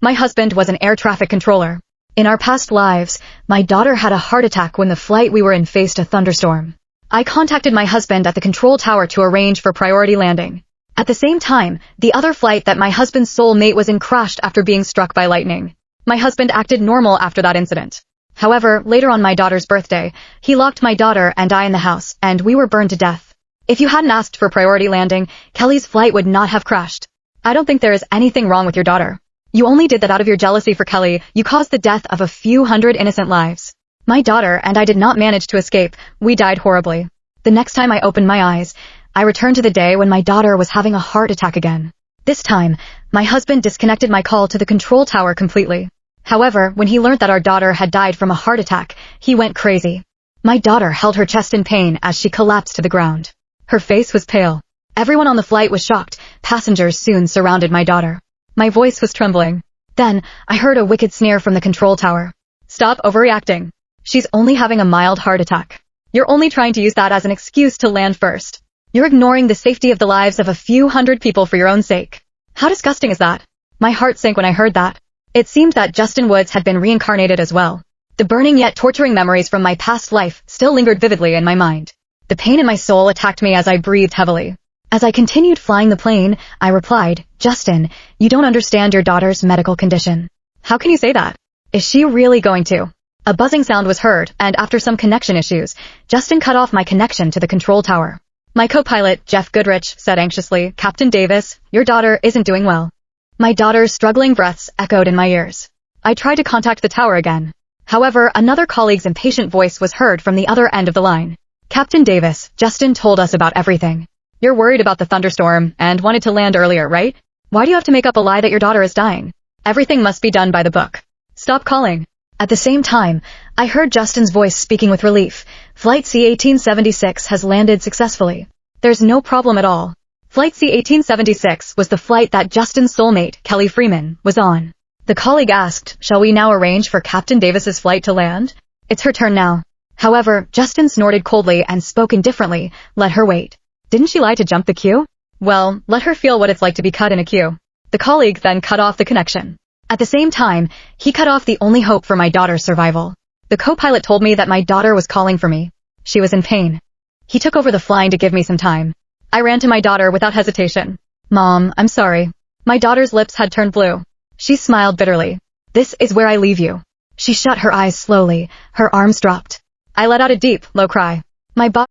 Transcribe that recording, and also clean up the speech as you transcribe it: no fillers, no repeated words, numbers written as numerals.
My husband was an air traffic controller. In our past lives, my daughter had a heart attack when the flight we were in faced a thunderstorm. I contacted my husband at the control tower to arrange for priority landing. At the same time, the other flight that my husband's soulmate was in crashed after being struck by lightning. My husband acted normal after that incident. However, later on my daughter's birthday, he locked my daughter and I in the house, and we were burned to death. If you hadn't asked for priority landing, Kelly's flight would not have crashed. I don't think there is anything wrong with your daughter. You only did that out of your jealousy for Kelly. You caused the death of a few hundred innocent lives. My daughter and I did not manage to escape. We died horribly. The next time I opened my eyes, I returned to the day when my daughter was having a heart attack again. This time, my husband disconnected my call to the control tower completely. However, when he learned that our daughter had died from a heart attack, he went crazy. My daughter held her chest in pain as she collapsed to the ground. Her face was pale. Everyone on the flight was shocked. Passengers soon surrounded my daughter. My voice was trembling. Then, I heard a wicked sneer from the control tower. Stop overreacting. She's only having a mild heart attack. You're only trying to use that as an excuse to land first. You're ignoring the safety of the lives of a few hundred people for your own sake. How disgusting is that? My heart sank when I heard that. It seemed that Justin Woods had been reincarnated as well. The burning yet torturing memories from my past life still lingered vividly in my mind. The pain in my soul attacked me as I breathed heavily. As I continued flying the plane, I replied, Justin, you don't understand your daughter's medical condition. How can you say that? Is she really going to? A buzzing sound was heard, and after some connection issues, Justin cut off my connection to the control tower. My co-pilot, Jeff Goodrich, said anxiously, Captain Davis, your daughter isn't doing well. My daughter's struggling breaths echoed in my ears. I tried to contact the tower again. However, another colleague's impatient voice was heard from the other end of the line. Captain Davis, Justin told us about everything. You're worried about the thunderstorm and wanted to land earlier, right? Why do you have to make up a lie that your daughter is dying? Everything must be done by the book. Stop calling. At the same time, I heard Justin's voice speaking with relief. Flight C-1876 has landed successfully. There's no problem at all. Flight C-1876 was the flight that Justin's soulmate, Kelly Freeman, was on. The colleague asked, shall we now arrange for Captain Davis's flight to land? It's her turn now. However, Justin snorted coldly and spoke indifferently, let her wait. Didn't she lie to jump the queue? Well, let her feel what it's like to be cut in a queue. The colleague then cut off the connection. At the same time, he cut off the only hope for my daughter's survival. The co-pilot told me that my daughter was calling for me. She was in pain. He took over the flying to give me some time. I ran to my daughter without hesitation. Mom, I'm sorry. My daughter's lips had turned blue. She smiled bitterly. This is where I leave you. She shut her eyes slowly. Her arms dropped. I let out a deep, low cry. My body